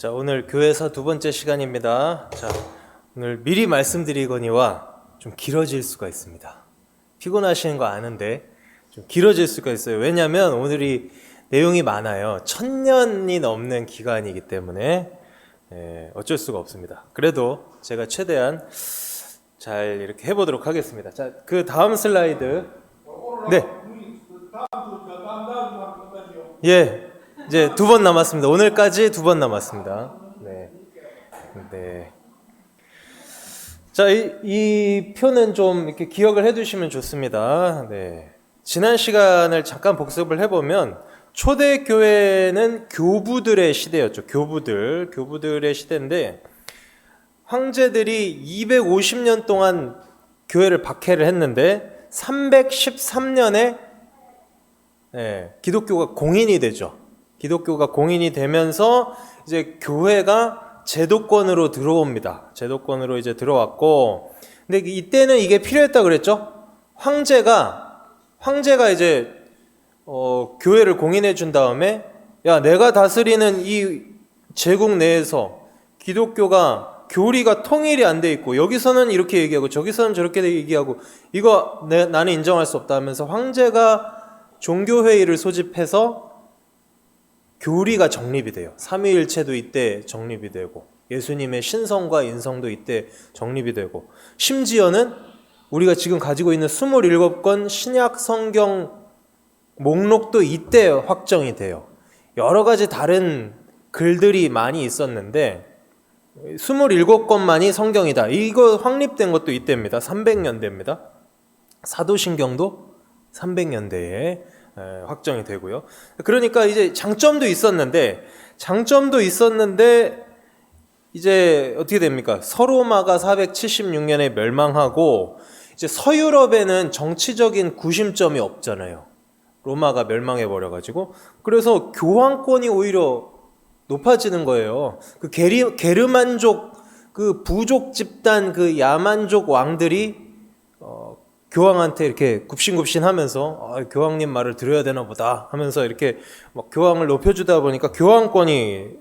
자, 오늘 교회사 두 번째 시간입니다. 자, 오늘 미리 말씀드리거니와 좀 길어질 수가 있습니다. 피곤하시는 거 아는데 좀 길어질 수가 있어요. 왜냐하면 오늘이 내용이 많아요. 1000년이 넘는 기간이기 때문에 어쩔 수가 없습니다. 그래도 제가 최대한 잘 이렇게 해보도록 하겠습니다. 자, 그 다음 슬라이드. 네. 예. 이제 2번 남았습니다. 오늘까지 2번 남았습니다. 네. 네. 자, 이 표는 좀 이렇게 기억을 해두시면 좋습니다. 네. 지난 시간을 잠깐 복습을 해보면 초대교회는 교부들의 시대였죠. 교부들의 시대인데 황제들이 250년 동안 교회를 박해를 했는데 313년에 기독교가 공인이 되죠. 기독교가 공인이 되면서 이제 교회가 제도권으로 들어옵니다. 제도권으로 이제 들어왔고, 근데 이때는 이게 필요했다 그랬죠? 황제가 이제 교회를 공인해 준 다음에 야, 내가 다스리는 이 제국 내에서 기독교가 교리가 통일이 안 돼 있고 여기서는 이렇게 얘기하고 저기서는 저렇게 얘기하고 이거 나는 인정할 수 없다 하면서 황제가 종교회의를 소집해서 교리가 정립이 돼요. 삼위일체도 이때 정립이 되고 예수님의 신성과 인성도 이때 정립이 되고 심지어는 우리가 지금 가지고 있는 27권 신약 성경 목록도 이때 확정이 돼요. 여러 가지 다른 글들이 많이 있었는데 27권만이 성경이다. 이거 확립된 것도 이때입니다. 300년대입니다. 사도신경도 300년대에 확정이 되고요. 그러니까 이제 장점도 있었는데 이제 어떻게 됩니까? 서로마가 476년에 멸망하고 이제 서유럽에는 정치적인 구심점이 없잖아요. 로마가 멸망해 버려가지고 그래서 교황권이 오히려 높아지는 거예요. 그 게르만족 그 부족 집단 그 야만족 왕들이 교황한테 이렇게 굽신굽신하면서 교황님 말을 들어야 되나 보다 하면서 이렇게 막 교황을 높여주다 보니까 교황권이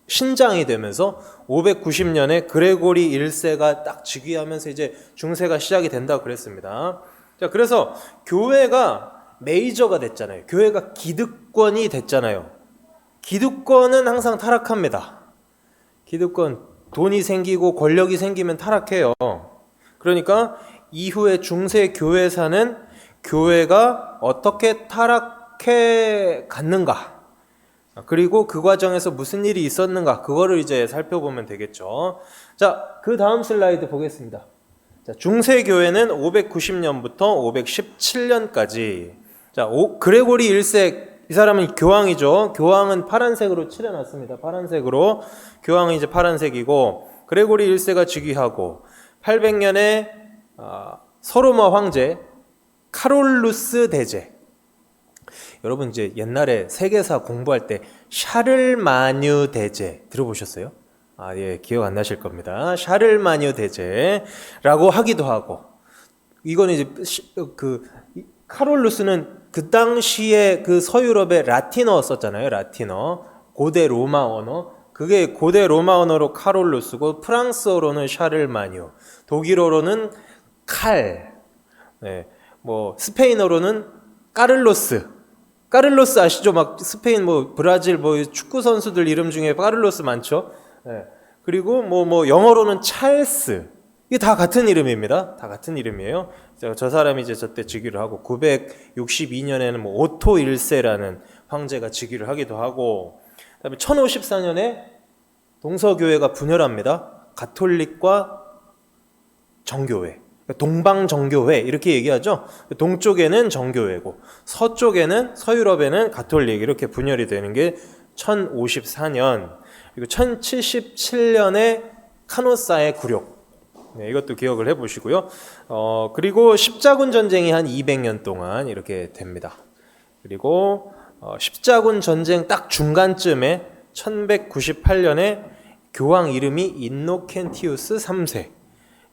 신장이 되면서 590년에 그레고리 1세가 딱 즉위하면서 이제 중세가 시작이 된다고 그랬습니다. 자, 그래서 교회가 메이저가 됐잖아요. 교회가 기득권이 됐잖아요. 기득권은 항상 타락합니다. 기득권, 돈이 생기고 권력이 생기면 타락해요. 그러니까 이후에 중세 교회사는 교회가 어떻게 타락해 갔는가, 그리고 그 과정에서 무슨 일이 있었는가, 그거를 이제 살펴보면 되겠죠. 자, 그 다음 슬라이드 보겠습니다. 자, 중세 교회는 590년부터 517년까지. 자, 그레고리 1세, 이 사람은 교황이죠. 교황은 파란색으로 칠해놨습니다. 파란색으로. 교황은 이제 파란색이고, 그레고리 1세가 즉위하고, 800년에 서로마 황제 카롤루스 대제. 여러분 이제 옛날에 세계사 공부할 때 샤를마뉴 대제 들어보셨어요? 예, 기억 안 나실 겁니다. 샤를마뉴 대제라고 하기도 하고, 이거는 이제 카롤루스는 그 당시에 그 서유럽의 라틴어 썼잖아요. 라틴어, 고대 로마 언어. 그게 고대 로마 언어로 카롤루스고 프랑스어로는 샤를마뉴, 독일어로는 칼, 뭐 스페인어로는 까를로스 아시죠? 막 스페인 뭐 브라질 뭐 축구 선수들 이름 중에 까를로스 많죠. 그리고 뭐 영어로는 찰스. 이게 다 같은 이름입니다. 다 같은 이름이에요. 저 사람이 이제 저때 즉위를 하고 962년에는 뭐 오토 1세라는 황제가 즉위를 하기도 하고, 그다음에 1054년에 동서교회가 분열합니다. 가톨릭과 정교회, 동방정교회 이렇게 얘기하죠. 동쪽에는 정교회고 서유럽에는 가톨릭, 이렇게 분열이 되는 게 1054년. 그리고 1077년에 카노사의 굴욕. 이것도 기억을 해보시고요. 그리고 십자군 전쟁이 한 200년 동안 이렇게 됩니다. 그리고 십자군 전쟁 딱 중간쯤에 1198년에 교황 이름이 인노켄티우스 3세.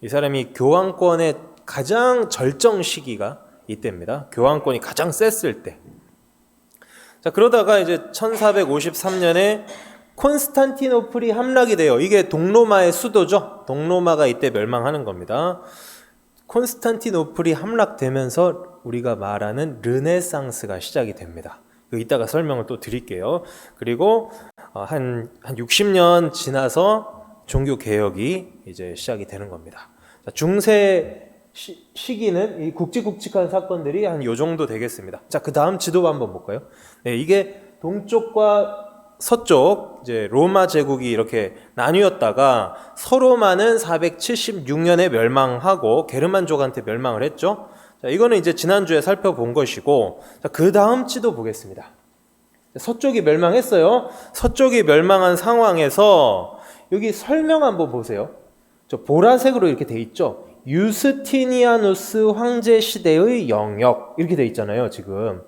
이 사람이 교황권의 가장 절정 시기가 이때입니다. 교황권이 가장 셌을 때. 자, 그러다가 이제 1453년에 콘스탄티노플이 함락이 돼요. 이게 동로마의 수도죠. 동로마가 이때 멸망하는 겁니다. 콘스탄티노플이 함락되면서 우리가 말하는 르네상스가 시작이 됩니다. 이따가 설명을 또 드릴게요. 그리고 한 60년 지나서 종교 개혁이 이제 시작이 되는 겁니다. 자, 중세 시기는 이 굵직굵직한 사건들이 한 요 정도 되겠습니다. 자, 그 다음 지도 한번 볼까요? 네, 이게 동쪽과 서쪽 이제 로마 제국이 이렇게 나뉘었다가 서로마는 476년에 멸망하고 게르만족한테 멸망을 했죠. 자, 이거는 이제 지난주에 살펴본 것이고, 자, 그 다음 지도 보겠습니다. 서쪽이 멸망했어요. 서쪽이 멸망한 상황에서 여기 설명 한번 보세요. 저 보라색으로 이렇게 돼 있죠. 유스티니아누스 황제 시대의 영역 이렇게 돼 있잖아요. 지금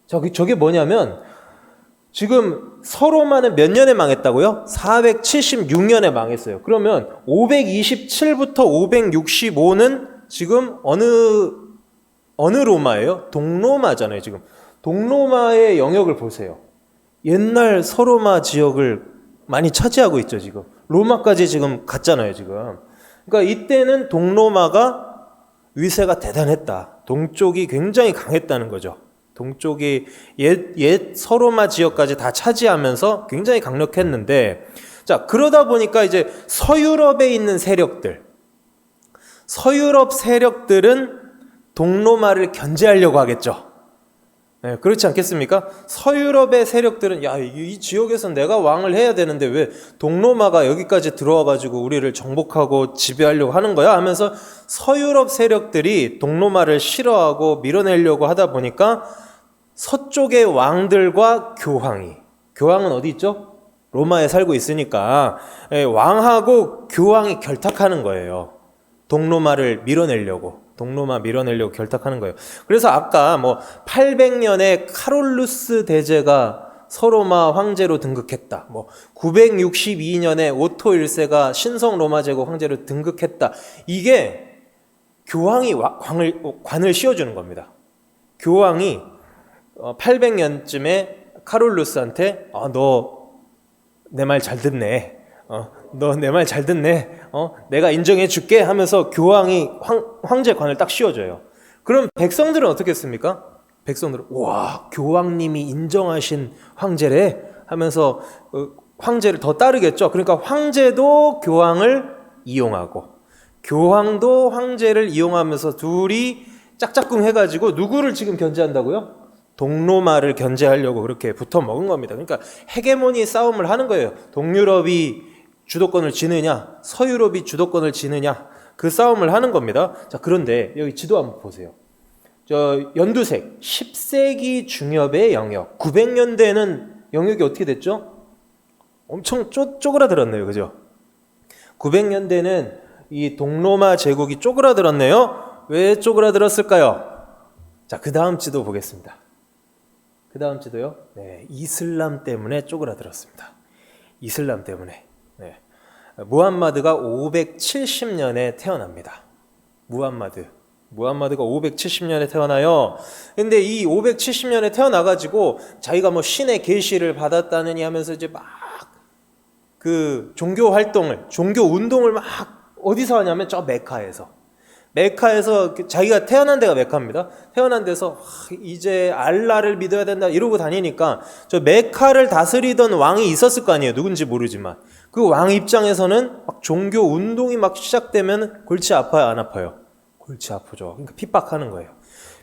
저게 뭐냐면 지금 서로마는 몇 년에 망했다고요? 476년에 망했어요. 그러면 527부터 565는 지금 어느 로마예요? 동로마잖아요. 지금 동로마의 영역을 보세요. 옛날 서로마 지역을 많이 차지하고 있죠. 지금 로마까지 지금 갔잖아요. 지금 그러니까 이때는 동로마가 위세가 대단했다. 동쪽이 굉장히 강했다는 거죠. 동쪽이 옛 서로마 지역까지 다 차지하면서 굉장히 강력했는데, 자, 그러다 보니까 이제 서유럽에 있는 세력들, 서유럽 세력들은 동로마를 견제하려고 하겠죠. 네, 그렇지 않겠습니까? 서유럽의 세력들은 야, 이 지역에서 내가 왕을 해야 되는데 왜 동로마가 여기까지 들어와가지고 우리를 정복하고 지배하려고 하는 거야? 하면서 서유럽 세력들이 동로마를 싫어하고 밀어내려고 하다 보니까 서쪽의 왕들과 교황은 어디 있죠? 로마에 살고 있으니까 왕하고 교황이 결탁하는 거예요. 동로마 밀어내려고 결탁하는 거예요. 그래서 아까 800년에 카롤루스 대제가 서로마 황제로 등극했다. 962년에 오토 1세가 신성 로마 제국 황제로 등극했다. 이게 교황이 관을 씌워주는 겁니다. 교황이 800년쯤에 카롤루스한테 너 내 말 잘 듣네. 너 내 말 잘 듣네. 내가 인정해 줄게 하면서 교황이 황제관을 딱 씌워줘요. 그럼 백성들은 어떻게 했습니까? 백성들은 와, 교황님이 인정하신 황제래 하면서 황제를 더 따르겠죠. 그러니까 황제도 교황을 이용하고 교황도 황제를 이용하면서 둘이 짝짝꿍 해가지고 누구를 지금 견제한다고요? 동로마를 견제하려고 그렇게 붙어 먹은 겁니다. 그러니까 헤게모니 싸움을 하는 거예요. 동유럽이 주도권을 지느냐, 서유럽이 주도권을 지느냐, 그 싸움을 하는 겁니다. 자, 그런데 여기 지도 한번 보세요. 저 연두색 10세기 중엽의 영역, 900년대에는 영역이 어떻게 됐죠? 엄청 쪼그라들었네요. 그죠? 900년대는 이 동로마 제국이 쪼그라들었네요. 왜 쪼그라들었을까요? 자, 그 다음 지도 보겠습니다. 그 다음 지도요. 네, 이슬람 때문에 쪼그라들었습니다. 이슬람 때문에. 네. 무함마드가 570년에 태어납니다. 무함마드가 570년에 태어나요. 근데 이 570년에 태어나가지고 자기가 신의 계시를 받았다느니 하면서 이제 막 그 종교 운동을 막 어디서 하냐면 저 메카에서 자기가 태어난 데가 메카입니다. 태어난 데서 이제 알라를 믿어야 된다 이러고 다니니까 저 메카를 다스리던 왕이 있었을 거 아니에요. 누군지 모르지만 그 왕 입장에서는 막 종교 운동이 막 시작되면 골치 아파요, 안 아파요? 골치 아프죠. 그러니까 핍박하는 거예요.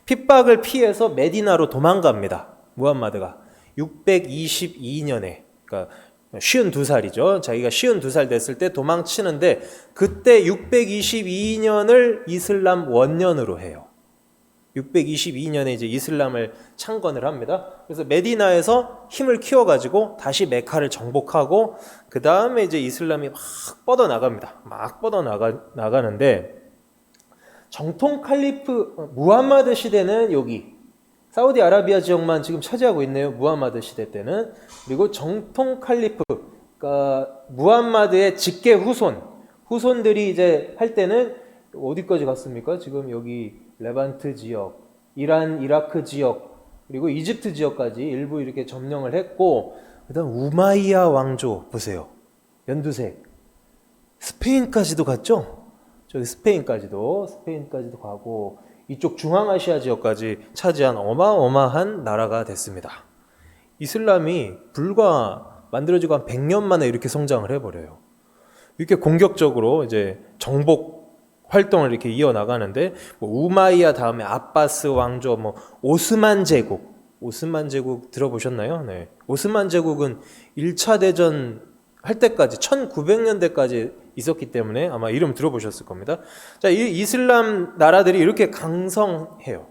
핍박을 피해서 메디나로 도망갑니다. 무함마드가 622년에 그러니까 52살이죠. 자기가 52살 됐을 때 도망치는데 그때 622년을 이슬람 원년으로 해요. 622년에 이제 이슬람을 창건을 합니다. 그래서 메디나에서 힘을 키워가지고 다시 메카를 정복하고 그 다음에 이제 이슬람이 막 뻗어나갑니다. 막 뻗어나가는데 정통 칼리프 무함마드 시대는 여기 사우디아라비아 지역만 지금 차지하고 있네요. 무함마드 시대 때는. 그리고 정통 칼리프, 그러니까 무함마드의 직계 후손들이 이제 할 때는 어디까지 갔습니까? 지금 여기 레반트 지역, 이란, 이라크 지역, 그리고 이집트 지역까지 일부 이렇게 점령을 했고, 그다음 우마이야 왕조 보세요. 연두색. 스페인까지도 갔죠? 저기 스페인까지도 가고 이쪽 중앙아시아 지역까지 차지한 어마어마한 나라가 됐습니다. 이슬람이 불과 만들어지고 한 100년 만에 이렇게 성장을 해버려요. 이렇게 공격적으로 이제 정복 활동을 이렇게 이어나가는데 뭐 우마이야 다음에 아바스 왕조, 뭐 오스만 제국 들어보셨나요? 네. 오스만 제국은 1차 대전 할 때까지 1900년대까지 있었기 때문에 아마 이름 들어보셨을 겁니다. 자, 이 이슬람 나라들이 이렇게 강성해요.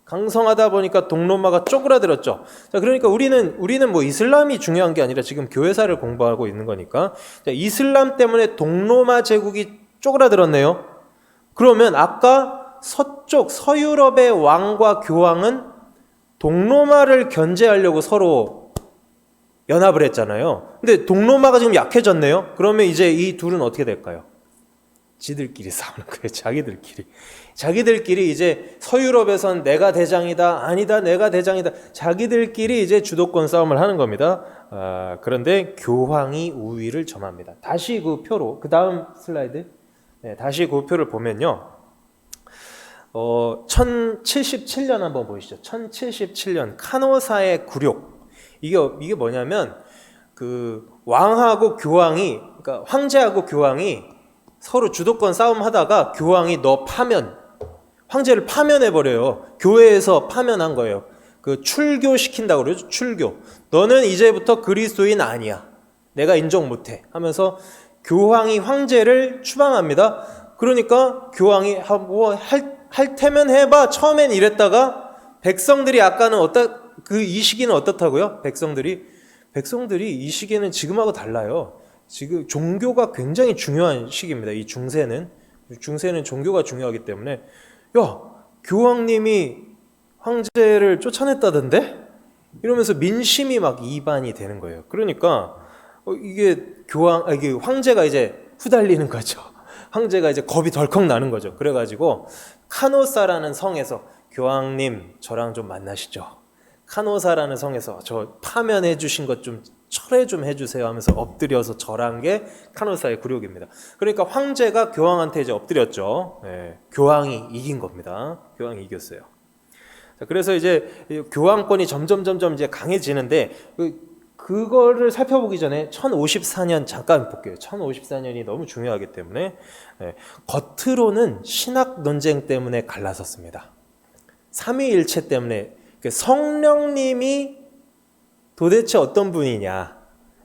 강성하다 보니까 동로마가 쪼그라들었죠. 자, 그러니까 우리는 뭐 이슬람이 중요한 게 아니라 지금 교회사를 공부하고 있는 거니까. 자, 이슬람 때문에 동로마 제국이 쪼그라들었네요. 그러면 아까 서쪽 서유럽의 왕과 교황은 동로마를 견제하려고 서로 연합을 했잖아요. 근데 동로마가 지금 약해졌네요. 그러면 이제 이 둘은 어떻게 될까요? 지들끼리 싸우는 거예요. 자기들끼리 이제 서유럽에선 내가 대장이다, 아니다, 내가 대장이다. 자기들끼리 이제 주도권 싸움을 하는 겁니다. 그런데 교황이 우위를 점합니다. 다시 그 표로, 그 다음 슬라이드. 네, 다시 그 표를 보면요. 1077년 한번 보시죠. 1077년 카노사의 굴욕. 이게 뭐냐면 그 왕하고 교황이, 그러니까 황제하고 교황이 서로 주도권 싸움 하다가 교황이 너 파면, 황제를 파면해 버려요. 교회에서 파면한 거예요. 그 출교시킨다고 그러죠. 출교. 너는 이제부터 그리스도인 아니야. 내가 인정 못해. 하면서 교황이 황제를 추방합니다. 그러니까 교황이 뭐 할 테면 해봐. 처음엔 이랬다가 백성들이 아까는 이 시기는 어떻다고요? 백성들이 이 시기는 지금하고 달라요. 지금 종교가 굉장히 중요한 시기입니다. 이 중세는 종교가 중요하기 때문에 야, 교황님이 황제를 쫓아냈다던데? 이러면서 민심이 막 이반이 되는 거예요. 그러니까 이게 황제가 이제 후달리는 거죠. 황제가 이제 겁이 덜컥 나는 거죠. 그래가지고 카노사라는 성에서 교황님 저랑 좀 만나시죠. 카노사라는 성에서 저 파면해 주신 것 좀 철회 좀 해주세요 하면서 엎드려서 절한 게 카노사의 굴욕입니다. 그러니까 황제가 교황한테 이제 엎드렸죠. 네, 교황이 이긴 겁니다. 교황이 이겼어요. 자, 그래서 이제 교황권이 점점 이제 강해지는데 그거를 살펴보기 전에 1054년 잠깐 볼게요. 1054년이 너무 중요하기 때문에 겉으로는 신학 논쟁 때문에 갈라섰습니다. 삼위일체 때문에 성령님이 도대체 어떤 분이냐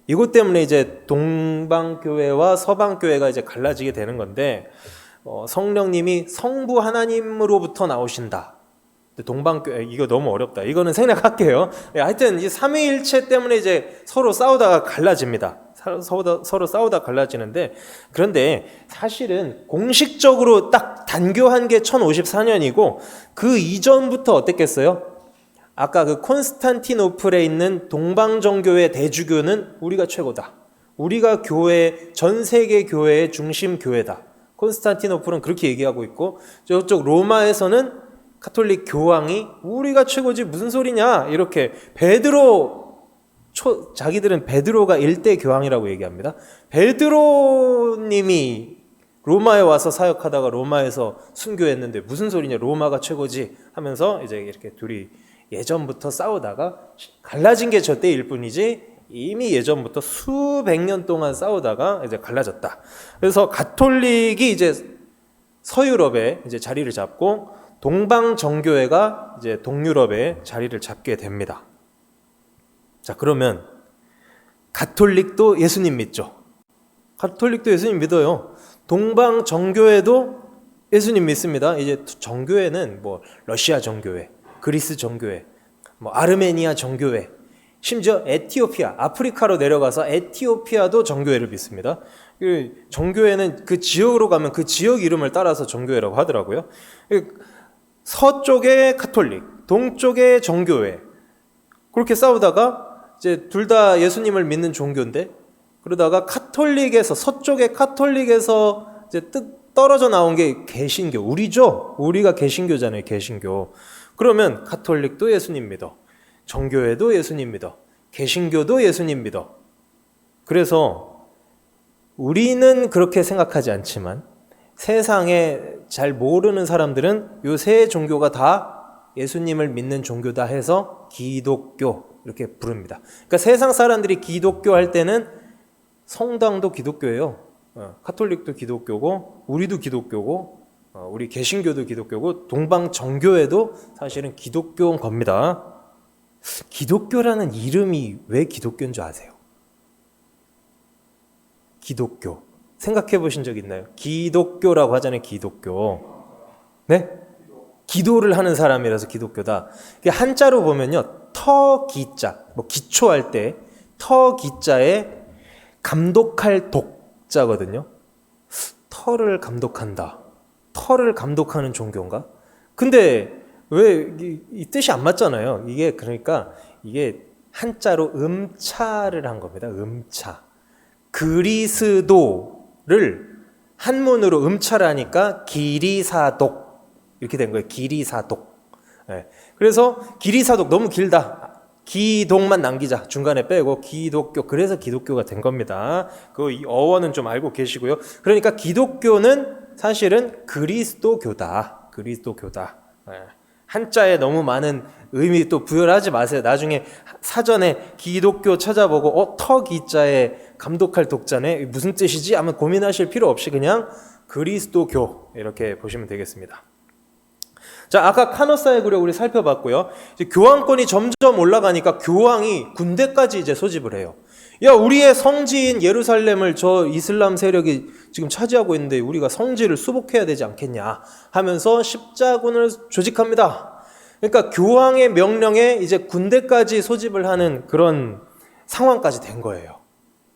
이것 때문에 이제 동방교회와 서방교회가 이제 갈라지게 되는 건데 성령님이 성부 하나님으로부터 나오신다. 동방교회 이거 너무 어렵다. 이거는 생략할게요. 하여튼 이 삼위일체 때문에 이제 서로 싸우다가 갈라집니다. 서로 싸우다 갈라지는데 그런데 사실은 공식적으로 딱 단교한 게 1054년이고 그 이전부터 어땠겠어요? 아까 그 콘스탄티노플에 있는 동방정교회 대주교는 우리가 최고다. 우리가 전 세계 교회의 중심 교회다. 콘스탄티노플은 그렇게 얘기하고 있고 저쪽 로마에서는 가톨릭 교황이 우리가 최고지 무슨 소리냐 이렇게 자기들은 베드로가 일대 교황이라고 얘기합니다. 베드로님이 로마에 와서 사역하다가 로마에서 순교했는데 무슨 소리냐 로마가 최고지 하면서 이제 이렇게 둘이 예전부터 싸우다가 갈라진 게 저 때일 뿐이지 이미 예전부터 수백 년 동안 싸우다가 이제 갈라졌다. 그래서 가톨릭이 이제 서유럽에 이제 자리를 잡고 동방 정교회가 이제 동유럽에 자리를 잡게 됩니다. 자, 그러면 가톨릭도 예수님 믿죠? 가톨릭도 예수님 믿어요. 동방 정교회도 예수님 믿습니다. 이제 정교회는 뭐 러시아 정교회, 그리스 정교회, 뭐 아르메니아 정교회, 심지어 에티오피아, 아프리카로 내려가서 에티오피아도 정교회를 믿습니다. 정교회는 그 지역으로 가면 그 지역 이름을 따라서 정교회라고 하더라고요. 서쪽에 가톨릭, 동쪽에 정교회. 그렇게 싸우다가 이제 둘 다 예수님을 믿는 종교인데 그러다가 서쪽의 카톨릭에서 이제 떨어져 나온 게 개신교. 우리가 개신교잖아요, 개신교. 그러면 가톨릭도 예수님 믿어. 정교회도 예수님 믿어. 개신교도 예수님 믿어. 그래서 우리는 그렇게 생각하지 않지만 세상에 잘 모르는 사람들은 요 세 종교가 다 예수님을 믿는 종교다 해서 기독교 이렇게 부릅니다. 그러니까 세상 사람들이 기독교 할 때는 성당도 기독교예요. 카톨릭도 기독교고 우리도 기독교고 우리 개신교도 기독교고 동방정교회도 사실은 기독교인 겁니다. 기독교라는 이름이 왜 기독교인 줄 아세요? 기독교. 생각해 보신 적 있나요? 기독교라고 하잖아요. 기독교. 네? 기도를 하는 사람이라서 기독교다. 한자로 보면요. 터기자. 뭐 기초할 때 터기자에 감독할 독자거든요. 터를 감독한다. 터를 감독하는 종교인가? 근데 왜 이 뜻이 안 맞잖아요. 이게 그러니까 이게 한자로 음차를 한 겁니다. 음차. 그리스도를 한문으로 음차를 하니까 기리사독 이렇게 된 거예요. 기리사독. 네. 그래서 기리사독 너무 길다. 기독만 남기자. 중간에 빼고 기독교. 그래서 기독교가 된 겁니다. 이 어원은 좀 알고 계시고요. 그러니까 기독교는 사실은 그리스도교다. 그리스도교다. 네. 한자에 너무 많은 의미 또 부여하지 마세요. 나중에 사전에 기독교 찾아보고 터기자에 감독할 독자네 무슨 뜻이지? 하면 고민하실 필요 없이 그냥 그리스도교 이렇게 보시면 되겠습니다. 자, 아까 카노사의 구력 우리 살펴봤고요. 이제 교황권이 점점 올라가니까 교황이 군대까지 이제 소집을 해요. 야, 우리의 성지인 예루살렘을 저 이슬람 세력이 지금 차지하고 있는데 우리가 성지를 수복해야 되지 않겠냐 하면서 십자군을 조직합니다. 그러니까 교황의 명령에 이제 군대까지 소집을 하는 그런 상황까지 된 거예요.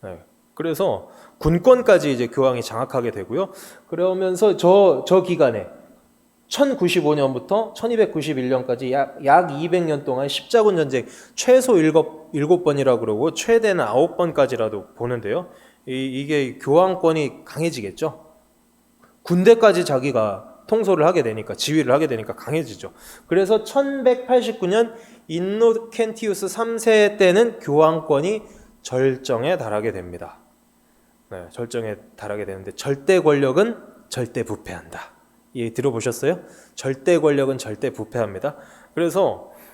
네. 그래서 군권까지 이제 교황이 장악하게 되고요. 그러면서 저 기간에 1095년부터 1291년까지 약 200년 동안 십자군 전쟁 최소 7번이라고 그러고 최대는 9번까지라도 보는데요. 이게 교황권이 강해지겠죠. 군대까지 자기가 통솔을 하게 되니까 지휘를 하게 되니까 강해지죠. 그래서 1189년 인노켄티우스 3세 때는 교황권이 절정에 달하게 됩니다. 네, 절정에 달하게 되는데 절대 권력은 절대 부패한다. 예, 들어보셨어요? 절대 권력은 절대 부패합니다.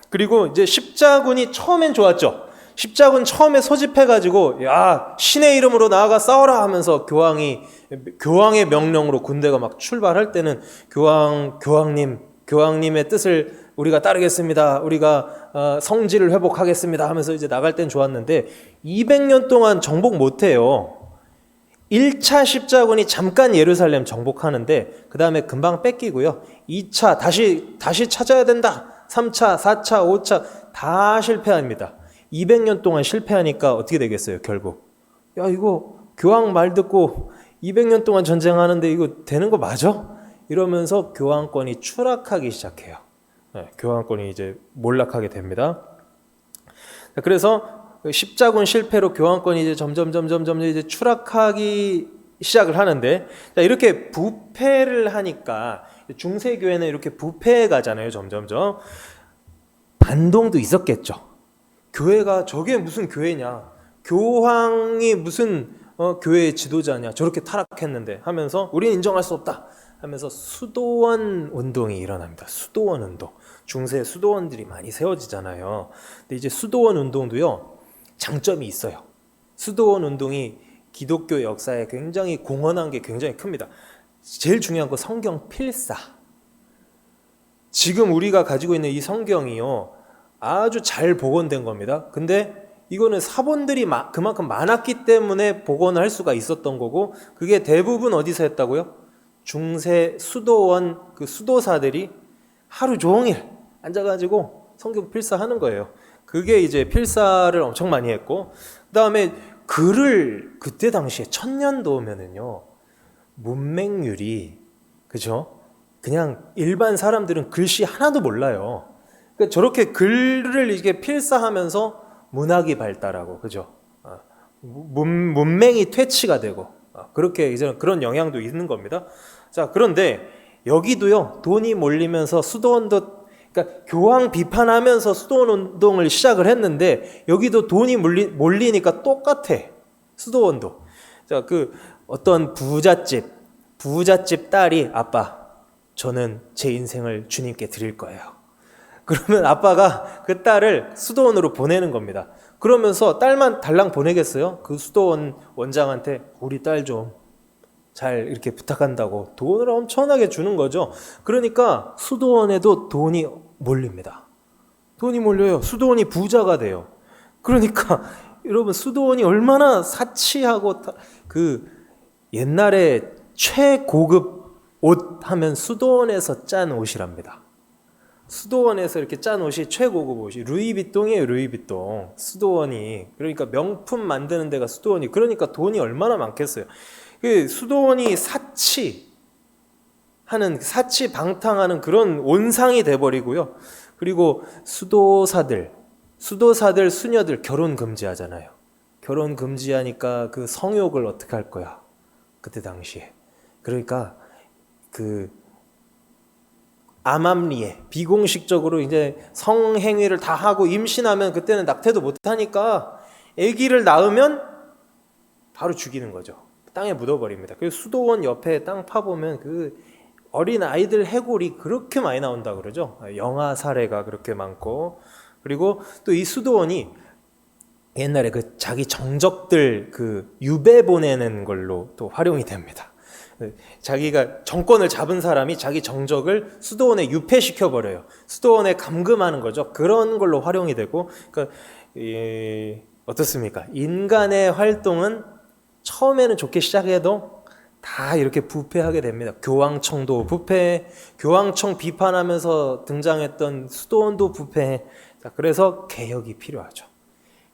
그리고 이제 십자군이 처음엔 좋았죠. 십자군 처음에 소집해가지고 야 신의 이름으로 나아가 싸워라 하면서 교황의 명령으로 군대가 막 출발할 때는 교황님의 뜻을 우리가 따르겠습니다. 우리가 성지를 회복하겠습니다 하면서 이제 나갈 땐 좋았는데 200년 동안 정복 못해요. 1차 십자군이 잠깐 예루살렘 정복하는데 그 다음에 금방 뺏기고요. 2차 다시 찾아야 된다. 3차, 4차, 5차 다 실패합니다. 200년 동안 실패하니까 어떻게 되겠어요? 결국 야 이거 교황 말 듣고 200년 동안 전쟁하는데 이거 되는 거 맞아? 이러면서 교황권이 추락하기 시작해요. 네, 교황권이 이제 몰락하게 됩니다. 그래서 십자군 실패로 교황권이 이제 점점 이제 추락하기 시작을 하는데 이렇게 부패를 하니까 중세교회는 이렇게 부패해 가잖아요. 점점점 반동도 있었겠죠. 교회가 저게 무슨 교회냐? 교황이 무슨 교회의 지도자냐? 저렇게 타락했는데 하면서 우리는 인정할 수 없다 하면서 수도원 운동이 일어납니다. 수도원 운동. 중세 수도원들이 많이 세워지잖아요. 근데 이제 수도원 운동도요. 장점이 있어요. 수도원 운동이 기독교 역사에 굉장히 공헌한 게 굉장히 큽니다. 제일 중요한 거 성경 필사. 지금 우리가 가지고 있는 이 성경이요. 아주 잘 복원된 겁니다. 근데 이거는 사본들이 그만큼 많았기 때문에 복원할 수가 있었던 거고 그게 대부분 어디서 했다고요? 중세 수도원 그 수도사들이 하루 종일 앉아가지고 성경 필사하는 거예요. 그게 이제 필사를 엄청 많이 했고 그 다음에 글을 그때 당시에 1000년도면은요 문맹률이 그죠? 그냥 일반 사람들은 글씨 하나도 몰라요. 그러니까 저렇게 글을 이게 필사하면서 문학이 발달하고 그죠? 문맹이 퇴치가 되고 그렇게 이제 그런 영향도 있는 겁니다. 자 그런데 여기도요 돈이 몰리면서 수도원도 그러니까 교황 비판하면서 수도원 운동을 시작을 했는데 여기도 돈이 몰리니까 똑같아. 수도원도. 자, 그 어떤 부잣집 딸이 아빠, 저는 제 인생을 주님께 드릴 거예요. 그러면 아빠가 그 딸을 수도원으로 보내는 겁니다. 그러면서 딸만 달랑 보내겠어요? 그 수도원 원장한테 우리 딸 좀 잘 이렇게 부탁한다고 돈을 엄청나게 주는 거죠. 그러니까 수도원에도 돈이 몰립니다. 돈이 몰려요. 수도원이 부자가 돼요. 그러니까 여러분 수도원이 얼마나 사치하고 그 옛날에 최고급 옷 하면 수도원에서 짠 옷이랍니다. 수도원에서 이렇게 짠 옷이 최고급 옷이 루이비통이에요. 루이비통. 수도원이. 그러니까 명품 만드는 데가 수도원이. 그러니까 돈이 얼마나 많겠어요. 그 수도원이 사치방탕하는 그런 온상이 돼버리고요. 그리고 수도사들 수녀들 결혼 금지하잖아요. 결혼 금지하니까 그 성욕을 어떻게 할 거야? 그때 당시에. 그러니까 그 암암리에 비공식적으로 이제 성행위를 다 하고 임신하면 그때는 낙태도 못 하니까 아기를 낳으면 바로 죽이는 거죠. 땅에 묻어버립니다. 그래서 수도원 옆에 땅 파보면 그 어린 아이들 해골이 그렇게 많이 나온다 그러죠. 영아 사례가 그렇게 많고, 그리고 또 이 수도원이 옛날에 그 자기 정적들 그 유배 보내는 걸로 또 활용이 됩니다. 자기가 정권을 잡은 사람이 자기 정적을 수도원에 유폐시켜 버려요. 수도원에 감금하는 거죠. 그런 걸로 활용이 되고, 그러니까 어떻습니까? 인간의 활동은 처음에는 좋게 시작해도 다 이렇게 부패하게 됩니다. 교황청도 부패, 교황청 비판하면서 등장했던 수도원도 부패. 자, 그래서 개혁이 필요하죠.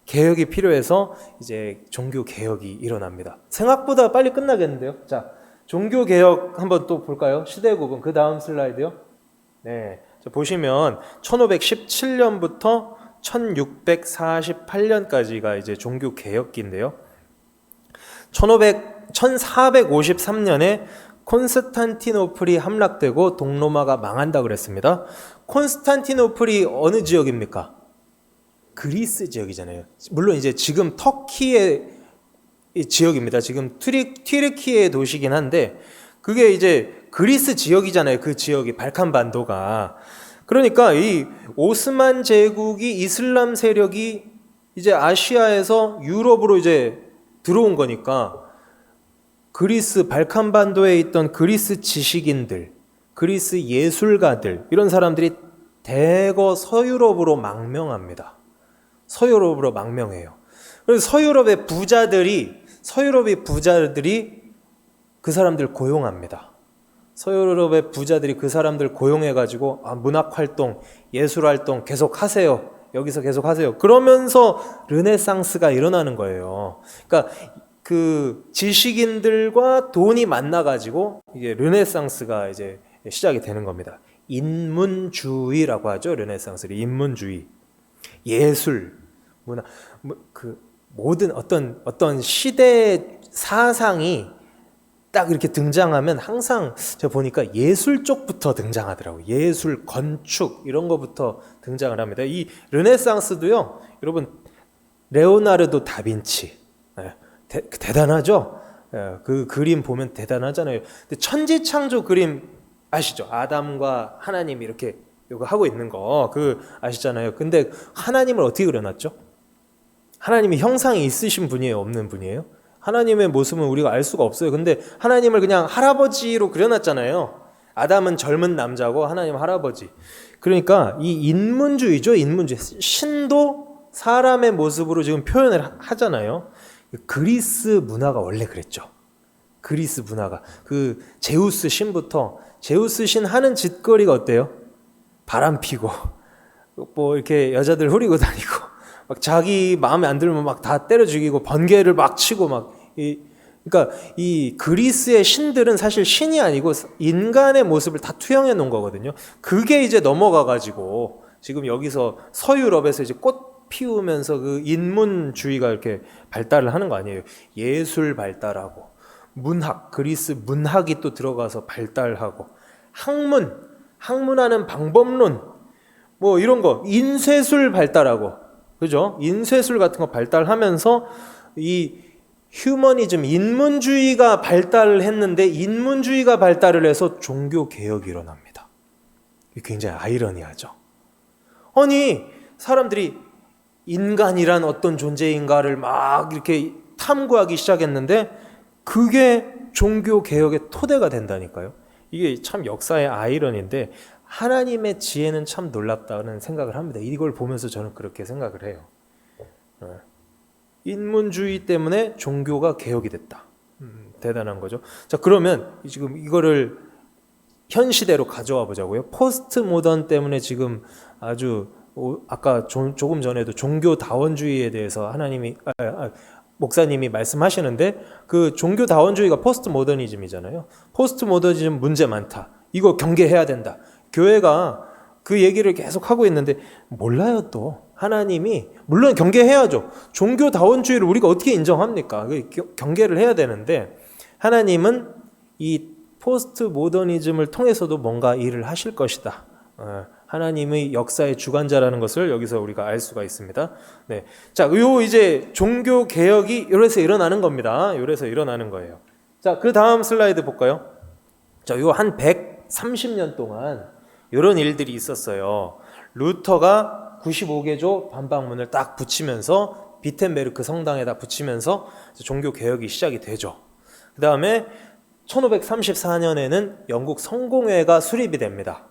개혁이 필요해서 이제 종교 개혁이 일어납니다. 생각보다 빨리 끝나겠는데요. 자, 종교 개혁 한번 또 볼까요? 시대 구분. 그 다음 슬라이드요. 네, 보시면 1517년부터 1648년까지가 이제 종교 개혁기인데요. 1453년에 콘스탄티노플이 함락되고 동로마가 망한다 그랬습니다. 콘스탄티노플이 어느 지역입니까? 그리스 지역이잖아요. 물론 이제 지금 터키의 지역입니다. 지금 튀르키예 도시긴 한데 그게 이제 그리스 지역이잖아요. 그 지역이 발칸반도가. 그러니까 이 오스만 제국이 이슬람 세력이 이제 아시아에서 유럽으로 이제 들어온 거니까 그리스 발칸반도에 있던 그리스 지식인들, 그리스 예술가들 이런 사람들이 대거 서유럽으로 망명합니다. 서유럽으로 망명해요. 그래서 서유럽의 부자들이 그 사람들 고용합니다. 서유럽의 부자들이 그 사람들 고용해가지고 문학활동, 예술활동 계속 하세요. 여기서 계속 하세요. 그러면서 르네상스가 일어나는 거예요. 그러니까 그 지식인들과 돈이 만나가지고 이게 르네상스가 이제 시작이 되는 겁니다. 인문주의라고 하죠. 르네상스를 인문주의, 예술, 문화, 그 모든 어떤 시대 사상이 딱 이렇게 등장하면 항상 제가 보니까 예술 쪽부터 등장하더라고요. 예술, 건축 이런 거부터 등장을 합니다. 이 르네상스도요. 여러분 레오나르도 다빈치 대단하죠. 그 그림 보면 대단하잖아요. 근데 천지창조 그림 아시죠? 아담과 하나님이 이렇게 이거 하고 있는 거 그 아시잖아요. 근데 하나님을 어떻게 그려놨죠? 하나님이 형상이 있으신 분이에요? 없는 분이에요? 하나님의 모습은 우리가 알 수가 없어요. 근데 하나님을 그냥 할아버지로 그려놨잖아요. 아담은 젊은 남자고 하나님은 할아버지. 그러니까 이 인문주의죠. 인문주의. 신도 사람의 모습으로 지금 표현을 하잖아요. 그리스 문화가 원래 그랬죠. 그리스 문화가. 그 제우스 신부터 제우스 신 하는 짓거리가 어때요? 바람 피고 뭐 이렇게 여자들 후리고 다니고 막 자기 마음에 안 들면 막 다 때려 죽이고 번개를 막 치고 그러니까 이 그리스의 신들은 사실 신이 아니고 인간의 모습을 다 투영해 놓은 거거든요. 그게 이제 넘어가 가지고 지금 여기서 서유럽에서 이제 꽃 피우면서 그 인문주의가 이렇게 발달을 하는 거 아니에요. 예술 발달하고 문학, 그리스 문학이 또 들어가서 발달하고 학문하는 방법론 뭐 이런 거 인쇄술 발달하고, 그죠? 인쇄술 같은 거 발달하면서 이 휴머니즘, 인문주의가 발달을 했는데 인문주의가 발달을 해서 종교 개혁이 일어납니다. 굉장히 아이러니하죠. 아니 사람들이 인간이란 어떤 존재인가를 막 이렇게 탐구하기 시작했는데 그게 종교 개혁의 토대가 된다니까요. 이게 참 역사의 아이러니인데 하나님의 지혜는 참 놀랍다는 생각을 합니다. 이걸 보면서 저는 그렇게 생각을 해요. 인문주의 때문에 종교가 개혁이 됐다. 대단한 거죠. 자, 그러면 지금 이거를 현 시대로 가져와 보자고요. 포스트 모던 때문에 지금 아주 아까 조금 전에도 종교다원주의에 대해서 목사님이 말씀하시는데 그 종교다원주의가 포스트 모더니즘이잖아요. 포스트 모더니즘 문제 많다. 이거 경계해야 된다. 교회가 그 얘기를 계속 하고 있는데 몰라요. 또 하나님이 물론 경계해야죠. 종교다원주의를 우리가 어떻게 인정합니까? 경계를 해야 되는데 하나님은 이 포스트 모더니즘을 통해서도 뭔가 일을 하실 것이다. 하나님의 역사의 주관자라는 것을 여기서 우리가 알 수가 있습니다. 네. 자, 이제 종교 개혁이 요래서 일어나는 겁니다. 요래서 일어나는 거예요. 자, 그 다음 슬라이드 볼까요? 자, 요 한 130년 동안 이런 일들이 있었어요. 루터가 95개조 반박문을 딱 붙이면서 비텐베르크 성당에다 붙이면서 종교 개혁이 시작이 되죠. 그 다음에 1534년에는 영국 성공회가 수립이 됩니다.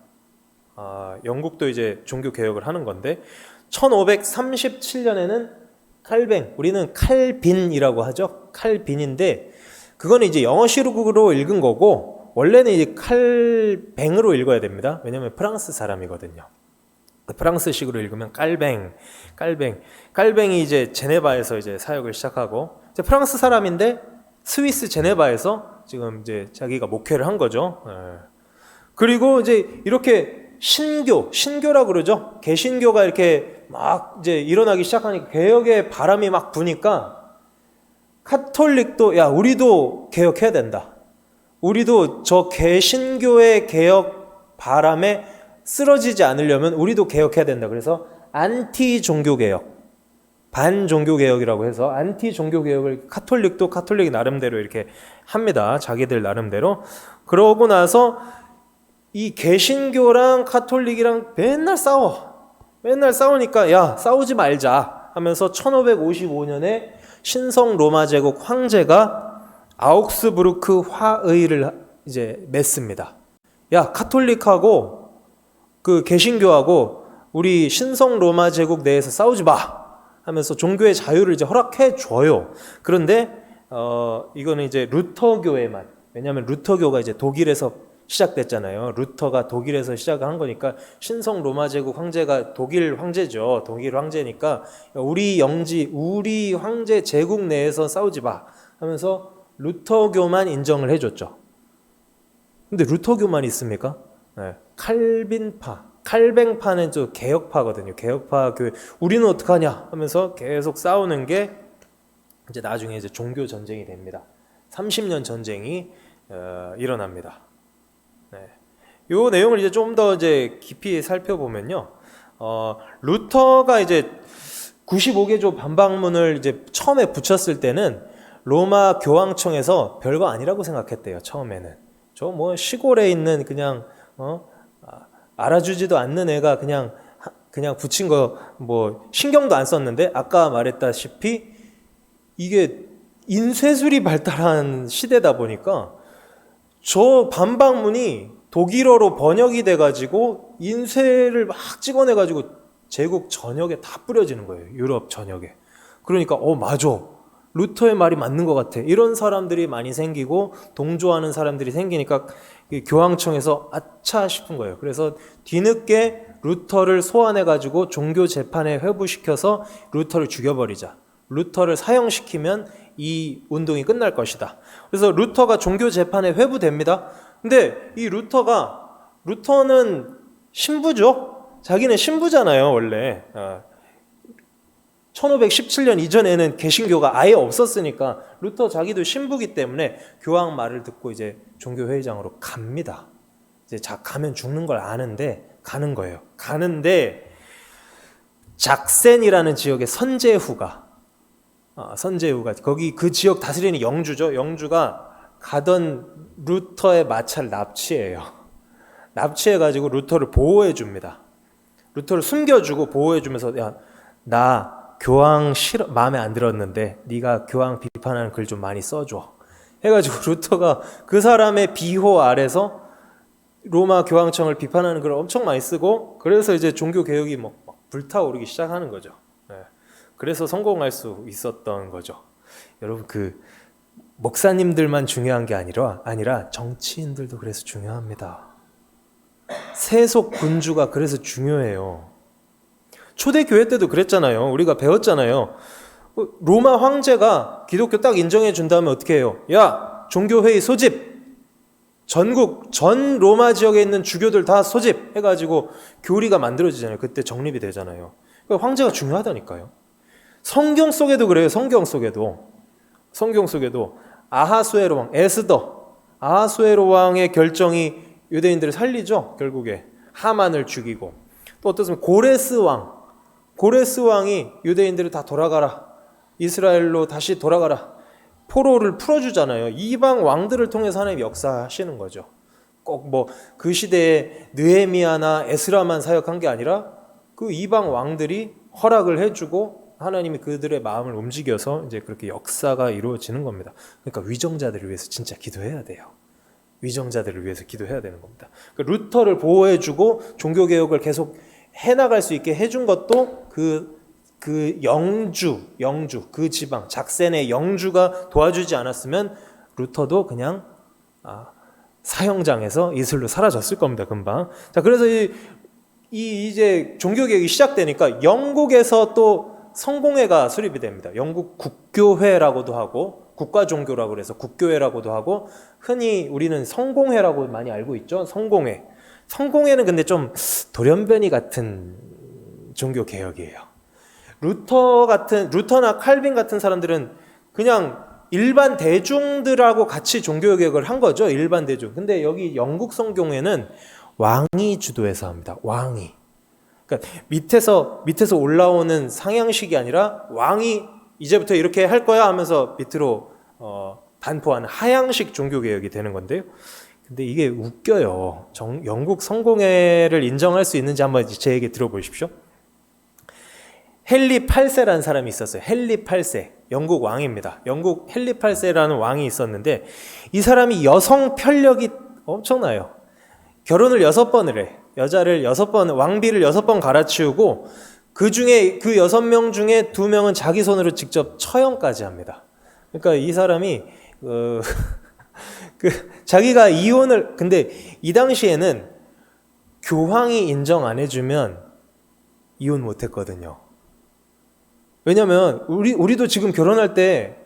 영국도 이제 종교 개혁을 하는 건데 1537년에는 칼뱅, 우리는 칼빈이라고 하죠. 칼빈인데 그거는 이제 영어식으로 읽은 거고 원래는 이제 칼뱅으로 읽어야 됩니다. 왜냐하면 프랑스 사람이거든요. 프랑스식으로 읽으면 깔뱅이 이제 제네바에서 이제 사역을 시작하고 이제 프랑스 사람인데 스위스 제네바에서 지금 이제 자기가 목회를 한 거죠. 그리고 이제 이렇게 신교라고 그러죠. 개신교가 이렇게 막 이제 일어나기 시작하니까 개혁의 바람이 막 부니까 카톨릭도 야 우리도 개혁해야 된다. 우리도 저 개신교의 개혁 바람에 쓰러지지 않으려면 우리도 개혁해야 된다. 그래서 안티 종교개혁, 반종교개혁이라고 해서 안티 종교개혁을 카톨릭도 카톨릭 나름대로 이렇게 합니다. 자기들 나름대로. 그러고 나서 이 개신교랑 카톨릭이랑 맨날 싸우니까 야 싸우지 말자 하면서 1555년에 신성 로마 제국 황제가 아우크스부르크 화의를 이제 맺습니다. 야 카톨릭하고 그 개신교하고 우리 신성 로마 제국 내에서 싸우지 마 하면서 종교의 자유를 이제 허락해 줘요. 그런데 이거는 이제 루터교에만, 왜냐하면 루터교가 이제 독일에서 시작됐잖아요. 루터가 독일에서 시작한 거니까 신성 로마 제국 황제가 독일 황제죠. 독일 황제니까 우리 황제 제국 내에서 싸우지 마 하면서 루터교만 인정을 해줬죠. 근데 루터교만 있습니까? 네. 칼뱅파는 좀 개혁파거든요. 개혁파 교회. 우리는 어떡하냐 하면서 계속 싸우는 게 이제 나중에 이제 종교 전쟁이 됩니다. 30년 전쟁이 일어납니다. 네. 요 내용을 이제 좀 더 이제 깊이 살펴보면요. 루터가 이제 95개조 반박문을 이제 처음에 붙였을 때는 로마 교황청에서 별거 아니라고 생각했대요. 처음에는. 저 뭐 시골에 있는 그냥 알아주지도 않는 애가 그냥 붙인 거 뭐 신경도 안 썼는데 아까 말했다시피 이게 인쇄술이 발달한 시대다 보니까 저 반박문이 독일어로 번역이 돼가지고 인쇄를 막 찍어내가지고 제국 전역에 다 뿌려지는 거예요. 유럽 전역에. 그러니까 맞아. 루터의 말이 맞는 것 같아. 이런 사람들이 많이 생기고 동조하는 사람들이 생기니까 교황청에서 아차 싶은 거예요. 그래서 뒤늦게 루터를 소환해가지고 종교 재판에 회부시켜서 루터를 죽여버리자. 루터를 사형시키면 이 운동이 끝날 것이다. 그래서 루터가 종교 재판에 회부됩니다. 근데 이 루터는 신부죠. 자기는 신부잖아요, 원래. 1517년 이전에는 개신교가 아예 없었으니까 루터 자기도 신부기 때문에 교황 말을 듣고 이제 종교회의장으로 갑니다. 이제 가면 죽는 걸 아는데 가는 거예요. 가는데 작센이라는 지역의 선제후가 거기 그 지역 다스리는 영주죠. 영주가 가던 루터의 마차를 납치해요. 납치해가지고 루터를 보호해 줍니다. 루터를 숨겨주고 보호해 주면서 야, 나 교황 싫어 마음에 안 들었는데 네가 교황 비판하는 글 좀 많이 써줘 해가지고 루터가 그 사람의 비호 아래서 로마 교황청을 비판하는 글을 엄청 많이 쓰고 그래서 이제 종교 개혁이 막 불타오르기 시작하는 거죠. 그래서 성공할 수 있었던 거죠. 여러분 그 목사님들만 중요한 게 아니라 정치인들도 그래서 중요합니다. 세속 군주가 그래서 중요해요. 초대교회 때도 그랬잖아요. 우리가 배웠잖아요. 로마 황제가 기독교 딱 인정해 준 다음에 어떻게 해요? 야, 종교회의 소집! 전국 전 로마 지역에 있는 주교들 다 소집! 해가지고 교리가 만들어지잖아요. 그때 정립이 되잖아요. 그러니까 황제가 중요하다니까요. 성경 속에도 그래요. 성경 속에도 아하수에로 왕, 아하수에로 왕의 결정이 유대인들을 살리죠. 결국에 하만을 죽이고 또 어떻습니까? 고레스 왕이 유대인들을 다 돌아가라, 이스라엘로 다시 돌아가라, 포로를 풀어주잖아요. 이방 왕들을 통해서 하나님이 역사하시는 거죠. 꼭 뭐 그 시대에 느헤미야나 에스라만 사역한 게 아니라 그 이방 왕들이 허락을 해주고 하나님이 그들의 마음을 움직여서 이제 그렇게 역사가 이루어지는 겁니다. 그러니까 위정자들을 위해서 진짜 기도해야 돼요. 위정자들을 위해서 기도해야 되는 겁니다. 그러니까 루터를 보호해주고 종교개혁을 계속 해나갈 수 있게 해준 것도 그 영주 그 지방 작센의 영주가 도와주지 않았으면 루터도 그냥 사형장에서 이슬로 사라졌을 겁니다. 금방. 자, 그래서 이제 종교개혁이 시작되니까 영국에서 또 성공회가 수립이 됩니다. 영국 국교회라고도 하고 국가종교라고 그래서 국교회라고도 하고 흔히 우리는 성공회라고 많이 알고 있죠. 성공회는 근데 좀 돌연변이 같은 종교개혁이에요. 루터나 칼빈 같은 사람들은 그냥 일반 대중들하고 같이 종교개혁을 한 거죠. 일반 대중. 근데 여기 영국 성공회는 왕이 주도해서 합니다. 왕이. 그러니까 밑에서 올라오는 상향식이 아니라 왕이 이제부터 이렇게 할 거야 하면서 밑으로 반포하는 하향식 종교개혁이 되는 건데요. 근데 이게 웃겨요. 영국 성공회를 인정할 수 있는지 한번 제 얘기 들어보십시오. 헨리 8세라는 사람이 있었어요. 헨리 8세. 영국 왕입니다. 영국 헨리 8세라는 왕이 있었는데 이 사람이 여성 편력이 엄청나요. 결혼을 6번을 해. 여자를 6번, 왕비를 6번 갈아치우고 그 중에 그 6명 중에 2명은 자기 손으로 직접 처형까지 합니다. 그러니까 이 사람이 자기가 이혼을 근데 이 당시에는 교황이 인정 안 해주면 이혼 못 했거든요. 왜냐면 우리도 지금 결혼할 때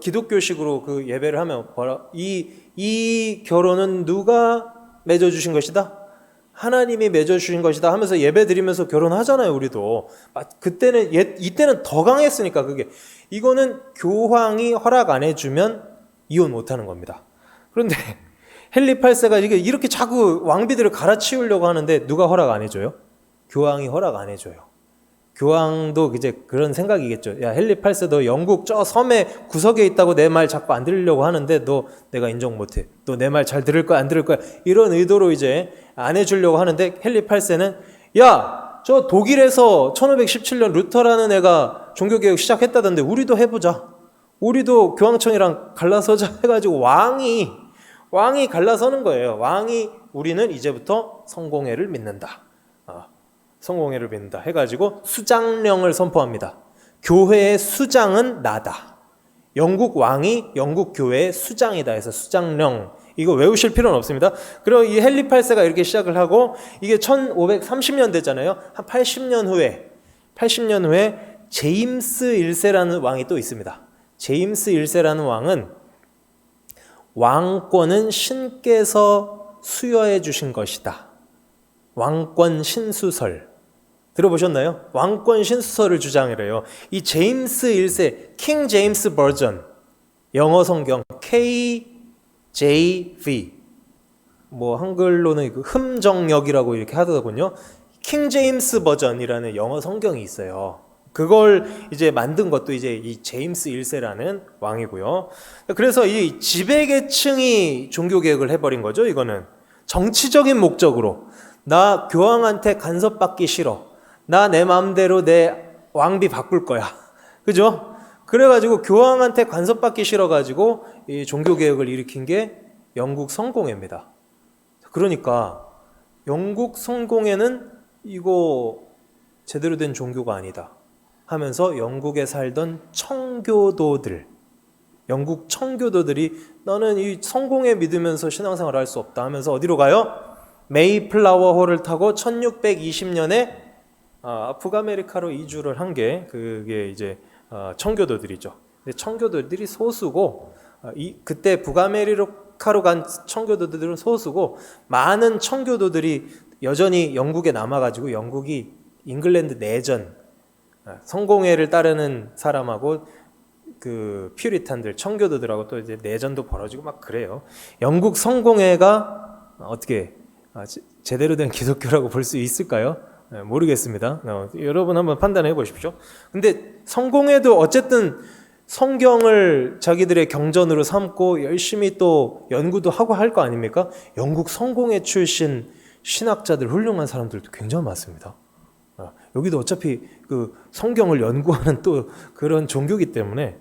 기독교식으로 그 예배를 하면 이 결혼은 누가 맺어주신 것이다? 하나님이 맺어주신 것이다 하면서 예배 드리면서 결혼하잖아요. 우리도 이때는 더 강했으니까 이거는 교황이 허락 안 해주면 이혼 못하는 겁니다. 그런데 헨리 8세가 이렇게 자꾸 왕비들을 갈아치우려고 하는데 누가 허락 안 해줘요? 교황이 허락 안 해줘요. 교황도 이제 그런 생각이겠죠. 야, 헨리 8세 너 영국 저 섬에 구석에 있다고 내 말 자꾸 안 들으려고 하는데 너 내가 인정 못해. 너 내 말 잘 들을 거야 안 들을 거야. 이런 의도로 이제 안 해주려고 하는데 헨리 8세는 야, 저 독일에서 1517년 루터라는 애가 종교개혁 시작했다던데 우리도 해보자. 우리도 교황청이랑 갈라서자 해가지고 왕이 갈라서는 거예요. 우리는 이제부터 성공회를 믿는다. 성공회를 믿는다 해가지고 수장령을 선포합니다. 교회의 수장은 나다. 영국 왕이 영국 교회의 수장이다 해서 수장령. 이거 외우실 필요는 없습니다. 그리고 이 헨리 8세가 이렇게 시작을 하고 이게 1530년 되잖아요. 한 80년 후에 제임스 1세라는 왕이 또 있습니다. 제임스 1세라는 왕은 왕권은 신께서 수여해 주신 것이다. 왕권 신수설 들어보셨나요? 왕권 신수설을 주장해요. 이 제임스 1세 킹 제임스 버전 영어 성경 KJV 뭐 한글로는 그 흠정역이라고 이렇게 하더군요. 킹 제임스 버전이라는 영어 성경이 있어요. 그걸 이제 만든 것도 이제 이 제임스 1세라는 왕이고요. 그래서 이 지배계층이 종교개혁을 해버린 거죠. 이거는 정치적인 목적으로 나 교황한테 간섭받기 싫어. 나 내 마음대로 내 왕비 바꿀 거야. 그죠? 그래가지고 교황한테 간섭받기 싫어가지고 이 종교개혁을 일으킨 게 영국 성공회입니다. 그러니까 영국 성공회는 이거 제대로 된 종교가 아니다 하면서 영국에 살던 청교도들, 영국 청교도들이 나는 이 성공회 믿으면서 신앙생활을 할 수 없다 하면서 어디로 가요? 메이플라워호를 타고 1620년에 북아메리카로 이주를 한 게 그게 이제 청교도들이죠. 근데 청교도들이 소수고 그때 북아메리카로 간 청교도들은 소수고 많은 청교도들이 여전히 영국에 남아가지고 영국이 잉글랜드 내전 성공회를 따르는 사람하고 그 퓨리탄들 청교도들하고 또 이제 내전도 벌어지고 막 그래요. 영국 성공회가 어떻게 제대로 된 기독교라고 볼 수 있을까요? 모르겠습니다. 여러분 한번 판단해 보십시오. 근데 성공회도 어쨌든 성경을 자기들의 경전으로 삼고 열심히 또 연구도 하고 할 거 아닙니까? 영국 성공회 출신 신학자들 훌륭한 사람들도 굉장히 많습니다. 여기도 어차피 그 성경을 연구하는 또 그런 종교이기 때문에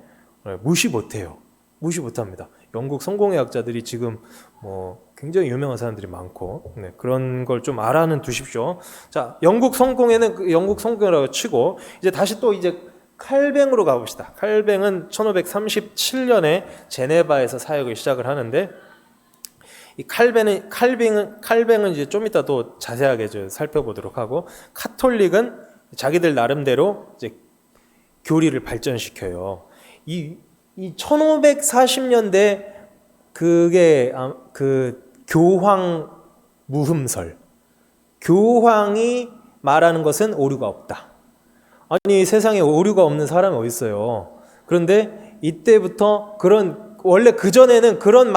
무시 못해요. 무시 못합니다. 영국 성공회학자들이 지금 뭐 굉장히 유명한 사람들이 많고 그런 걸 좀 알아는 두십시오. 자, 영국 성공회는 영국 성공회라고 치고 이제 다시 또 이제 칼뱅으로 가봅시다. 칼뱅은 1537년에 제네바에서 사역을 시작을 하는데 이 칼뱅은 이제 좀 이따 또 자세하게 살펴보도록 하고 카톨릭은 자기들 나름대로 이제 교리를 발전시켜요. 이 1540년대 그게 그 교황 무흠설, 교황이 말하는 것은 오류가 없다. 아니 세상에 오류가 없는 사람이 어디 있어요? 그런데 이때부터 원래 그전에는 그런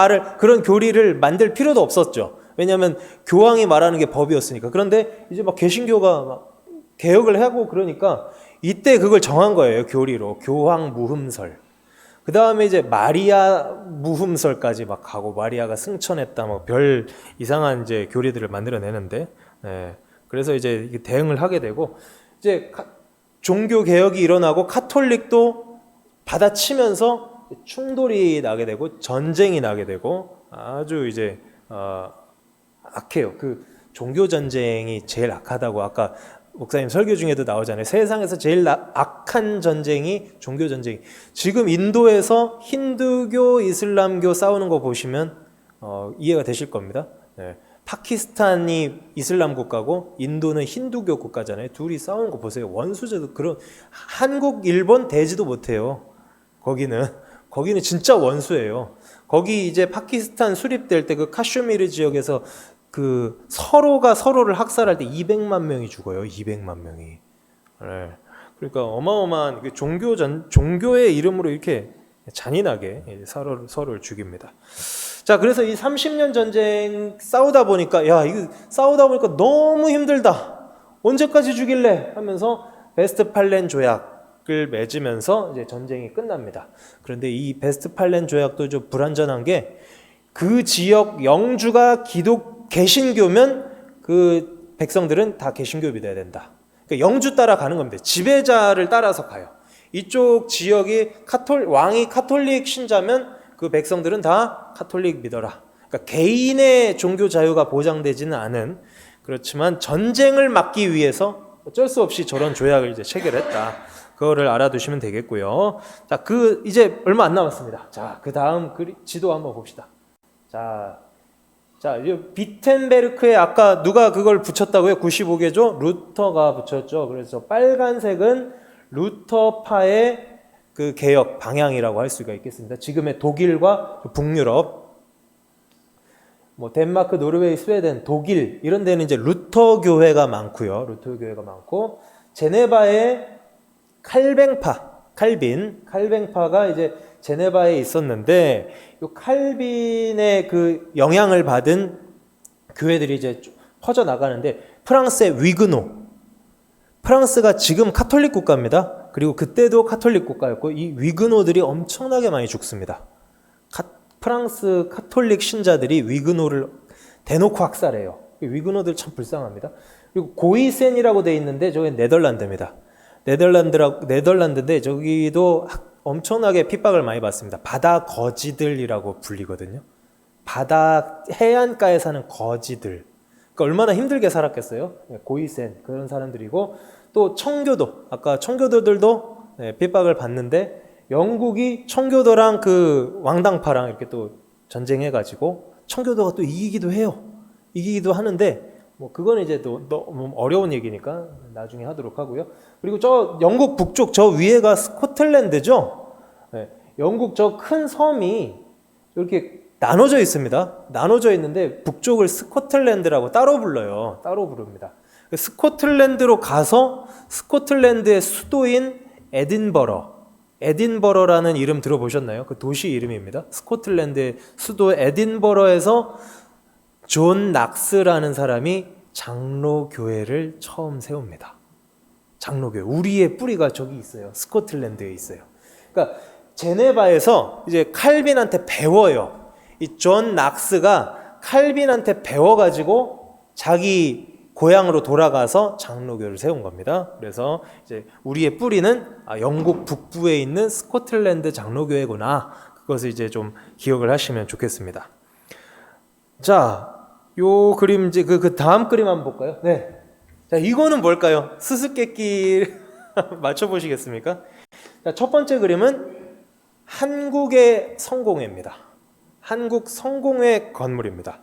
교리를 만들 필요도 없었죠. 왜냐하면 교황이 말하는 게 법이었으니까. 그런데 이제 막 개신교가 막 개혁을 하고 그러니까 이때 그걸 정한 거예요. 교리로. 교황 무흠설. 그 다음에 이제 마리아 무흠설까지 막 가고 마리아가 승천했다. 뭐 별 이상한 이제 교리들을 만들어내는데, 그래서 이제 대응을 하게 되고 이제 종교 개혁이 일어나고 카톨릭도 받아치면서 충돌이 나게 되고 전쟁이 나게 되고 아주 이제 악해요. 그 종교 전쟁이 제일 악하다고 아까 목사님 설교 중에도 나오잖아요. 세상에서 제일 악한 전쟁이 종교 전쟁. 지금 인도에서 힌두교, 이슬람교 싸우는 거 보시면 이해가 되실 겁니다. 파키스탄이 이슬람 국가고 인도는 힌두교 국가잖아요. 둘이 싸우는 거 보세요. 원수제도 그런 한국, 일본 대지도 못해요. 거기는 진짜 원수예요. 거기 이제 파키스탄 수립될 때 그 카슈미르 지역에서 그 서로가 서로를 학살할 때 200만 명이 죽어요. 200만 명이. 그러니까 어마어마한 종교의 이름으로 이렇게 잔인하게 서로를 죽입니다. 자, 그래서 이 30년 전쟁 싸우다 보니까 너무 힘들다. 언제까지 죽일래? 하면서 베스트팔렌 조약을 맺으면서 이제 전쟁이 끝납니다. 그런데 이 베스트팔렌 조약도 좀 불완전한 게 그 지역 영주가 개신교면 그 백성들은 다 개신교 믿어야 된다. 그러니까 영주 따라 가는 겁니다. 지배자를 따라서 가요. 이쪽 지역이 왕이 카톨릭 신자면 그 백성들은 다 카톨릭 믿어라. 그러니까 개인의 종교 자유가 보장되지는 않은, 그렇지만 전쟁을 막기 위해서 어쩔 수 없이 저런 조약을 이제 체결했다. 그거를 알아두시면 되겠고요. 자, 이제 얼마 안 남았습니다. 자, 그 다음 지도 한번 봅시다. 자, 비텐베르크에 아까 누가 그걸 붙였다고요? 95개조? 루터가 붙였죠. 그래서 빨간색은 루터파의 그 개혁 방향이라고 할 수가 있겠습니다. 지금의 독일과 북유럽, 뭐 덴마크, 노르웨이, 스웨덴, 독일 이런 데는 이제 루터 교회가 많고요. 루터 교회가 많고 제네바의 칼뱅파가 이제 제네바에 있었는데 이 칼빈의 그 영향을 받은 교회들이 이제 퍼져 나가는데 프랑스의 위그노, 프랑스가 지금 카톨릭 국가입니다. 그리고 그때도 카톨릭 국가였고 이 위그노들이 엄청나게 많이 죽습니다. 프랑스 카톨릭 신자들이 위그노를 대놓고 학살해요. 위그노들 참 불쌍합니다. 그리고 고이센이라고 돼 있는데 저기 네덜란드입니다. 네덜란드인데 저기도 엄청나게 핍박을 많이 받습니다. 바다 거지들이라고 불리거든요. 바다 해안가에 사는 거지들. 그러니까 얼마나 힘들게 살았겠어요. 고이센 그런 사람들이고 또 청교도, 아까 청교도들도 핍박을 받는데 영국이 청교도랑 그 왕당파랑 이렇게 또 전쟁해가지고 청교도가 또 이기기도 해요. 이기기도 하는데 뭐 그건 이제 또 너무 어려운 얘기니까 나중에 하도록 하고요. 그리고 저 영국 북쪽 저 위에가 스코틀랜드죠. 영국 저 큰 섬이 이렇게 나눠져 있습니다. 나눠져 있는데 북쪽을 스코틀랜드라고 따로 불러요. 따로 부릅니다. 스코틀랜드로 가서 스코틀랜드의 수도인 에딘버러라는 이름 들어보셨나요? 그 도시 이름입니다. 스코틀랜드의 수도 에딘버러에서 존 낙스라는 사람이 장로교회를 처음 세웁니다. 장로교회. 우리의 뿌리가 저기 있어요. 스코틀랜드에 있어요. 그러니까 제네바에서 이제 칼빈한테 배워요. 이 존 낙스가 칼빈한테 배워가지고 자기 고향으로 돌아가서 장로교를 세운 겁니다. 그래서 이제 우리의 뿌리는 영국 북부에 있는 스코틀랜드 장로교회구나. 그것을 이제 좀 기억을 하시면 좋겠습니다. 자, 요 그림 이제 그 다음 그림 한번 볼까요? 네. 자, 이거는 뭘까요? 수수께끼 맞춰보시겠습니까? 자, 첫 번째 그림은 한국의 성공회입니다. 한국 성공회 건물입니다.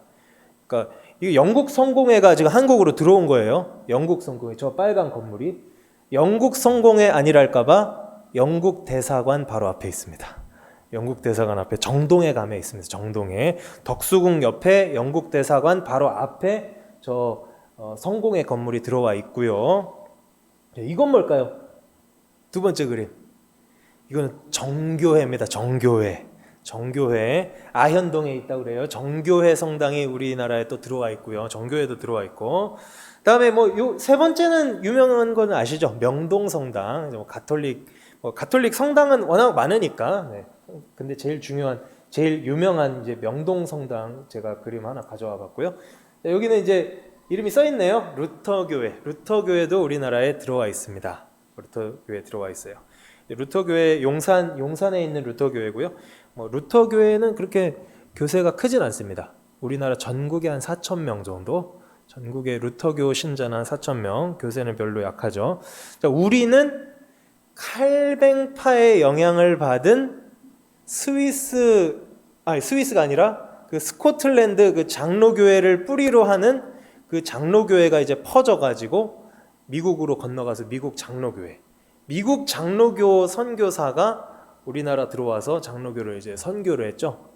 그러니까 이 영국 성공회가 지금 한국으로 들어온 거예요. 영국 성공회, 저 빨간 건물이 영국 성공회 아니랄까봐 영국 대사관 바로 앞에 있습니다. 영국 대사관 앞에 정동에 가면 있습니다. 정동에 덕수궁 옆에 영국 대사관 바로 앞에 저 성공회 건물이 들어와 있고요. 이건 뭘까요? 두 번째 그림. 이거는 정교회입니다. 정교회 아현동에 있다고 그래요. 정교회 성당이 우리나라에 또 들어와 있고요. 정교회도 들어와 있고. 그다음에 뭐 요 세 번째는 유명한 건 아시죠? 명동 성당. 가톨릭 성당은 워낙 많으니까. 네. 근데 제일 유명한 이제 명동 성당 제가 그림 하나 가져와 봤고요. 여기는 이제 이름이 써 있네요. 루터교회도 우리나라에 들어와 있습니다. 루터교회 들어와 있어요. 루터교회 용산에 있는 루터교회고요. 루터교회는 그렇게 교세가 크진 않습니다. 우리나라 전국에 한 4,000명 정도, 전국에 루터교 신자는 한 4,000명, 교세는 별로 약하죠. 자, 우리는 칼뱅파의 영향을 받은 스위스가 아니라 그 스코틀랜드 그 장로교회를 뿌리로 하는 그 장로교회가 이제 퍼져가지고 미국으로 건너가서 미국 장로교 선교사가 우리나라 들어와서 장로교를 이제 선교를 했죠.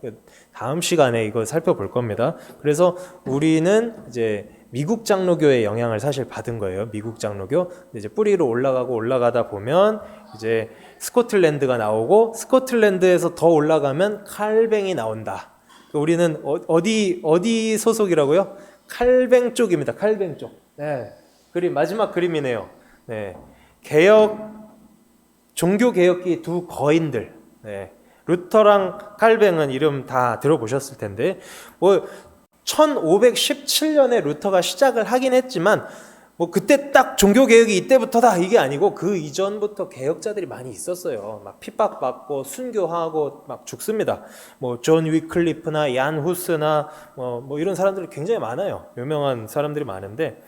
다음 시간에 이걸 살펴볼 겁니다. 그래서 우리는 이제 미국 장로교의 영향을 사실 받은 거예요. 미국 장로교. 이제 뿌리로 올라가다 보면 이제 스코틀랜드가 나오고 스코틀랜드에서 더 올라가면 칼뱅이 나온다. 우리는 어디 소속이라고요? 칼뱅 쪽입니다. 칼뱅 쪽. 네. 마지막 그림이네요. 네. 종교개혁기 두 거인들. 네. 루터랑 칼뱅은 이름 다 들어보셨을 텐데, 1517년에 루터가 시작을 하긴 했지만, 그때 딱 종교개혁이 이때부터다 이게 아니고 그 이전부터 개혁자들이 많이 있었어요. 막 핍박받고 순교하고 막 죽습니다. 존 위클리프나 얀 후스나 이런 사람들이 굉장히 많아요. 유명한 사람들이 많은데,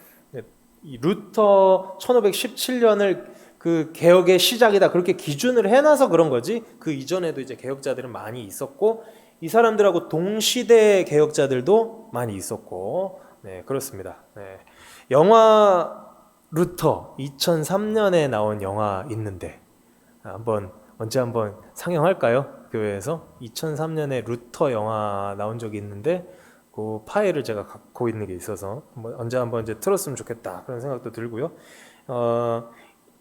이 루터 1517년을 그 개혁의 시작이다 그렇게 기준을 해놔서 그런 거지, 그 이전에도 이제 개혁자들은 많이 있었고 이 사람들하고 동시대 개혁자들도 많이 있었고, 네, 그렇습니다. 네. 영화 루터 2003년에 나온 영화 있는데 언제 한번 상영할까요? 교회에서 2003년에 루터 영화 나온 적이 있는데 그 파일을 제가 갖고 있는 게 있어서 언제 한번 이제 틀었으면 좋겠다 그런 생각도 들고요.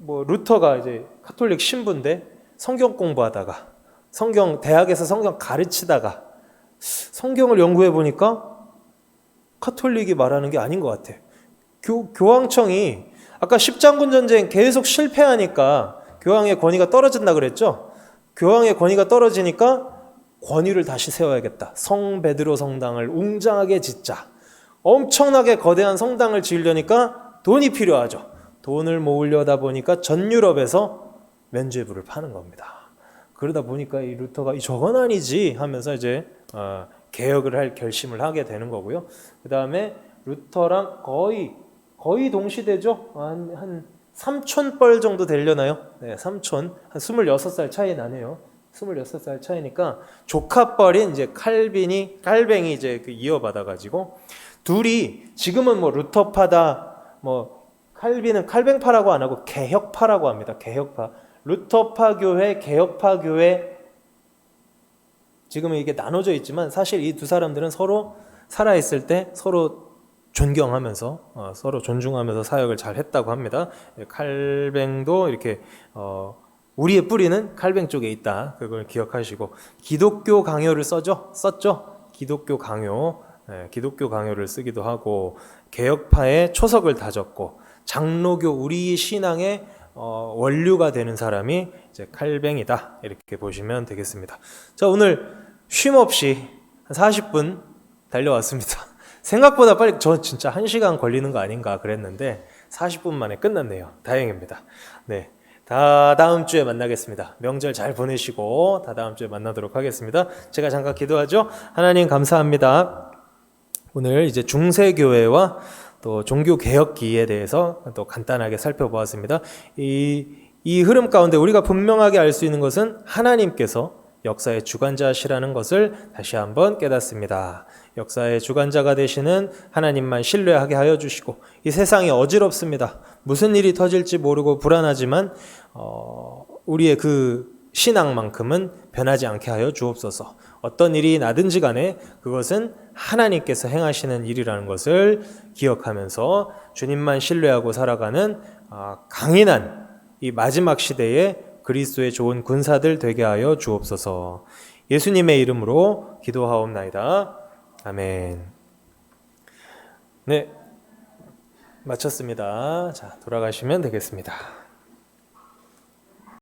루터가 이제 카톨릭 신부인데 성경 공부하다가 대학에서 성경 가르치다가 성경을 연구해 보니까 카톨릭이 말하는 게 아닌 것 같아. 교황청이 아까 십장군 전쟁 계속 실패하니까 교황의 권위가 떨어진다 그랬죠? 교황의 권위가 떨어지니까 권위를 다시 세워야겠다. 성 베드로 성당을 웅장하게 짓자. 엄청나게 거대한 성당을 지으려니까 돈이 필요하죠. 돈을 모으려다 보니까 전 유럽에서 면죄부를 파는 겁니다. 그러다 보니까 이 루터가 저건 아니지 하면서 이제 개혁을 할 결심을 하게 되는 거고요. 그 다음에 루터랑 거의 동시대죠. 한 3,000벌 정도 되려나요? 네, 3,000. 한 26살 차이 나네요. 26살 차이니까 조카뻘인 이제 칼뱅이 이제 이어받아가지고 둘이 지금은 뭐 루터파다, 뭐 칼빈은 칼뱅파라고 안 하고 개혁파라고 합니다. 개혁파. 루터파 교회, 개혁파 교회. 지금은 이게 나눠져 있지만 사실 이 두 사람들은 서로 살아있을 때 서로 존경하면서 서로 존중하면서 사역을 잘 했다고 합니다. 칼뱅도 이렇게 우리의 뿌리는 칼뱅 쪽에 있다. 그걸 기억하시고 기독교 강요를 썼죠. 기독교 강요, 기독교 강요를 쓰기도 하고 개혁파의 초석을 다졌고 장로교 우리 신앙의 원류가 되는 사람이 이제 칼뱅이다. 이렇게 보시면 되겠습니다. 자, 오늘 쉼 없이 한 40분 달려왔습니다. 생각보다 빨리, 저 진짜 1시간 걸리는 거 아닌가 그랬는데 40분 만에 끝났네요. 다행입니다. 네, 다 다음 주에 만나겠습니다. 명절 잘 보내시고 다 다음 주에 만나도록 하겠습니다. 제가 잠깐 기도하죠. 하나님 감사합니다. 오늘 이제 중세교회와 또 종교개혁기에 대해서 또 간단하게 살펴보았습니다. 이 흐름 가운데 우리가 분명하게 알 수 있는 것은 하나님께서 역사의 주관자시라는 것을 다시 한번 깨닫습니다. 역사의 주관자가 되시는 하나님만 신뢰하게 하여 주시고, 이 세상이 어지럽습니다. 무슨 일이 터질지 모르고 불안하지만 우리의 그 신앙만큼은 변하지 않게 하여 주옵소서. 어떤 일이 나든지 간에 그것은 하나님께서 행하시는 일이라는 것을 기억하면서 주님만 신뢰하고 살아가는 강인한 이 마지막 시대에 그리스도의 좋은 군사들 되게 하여 주옵소서. 예수님의 이름으로 기도하옵나이다. 아멘. 네, 마쳤습니다. 자, 돌아가시면 되겠습니다.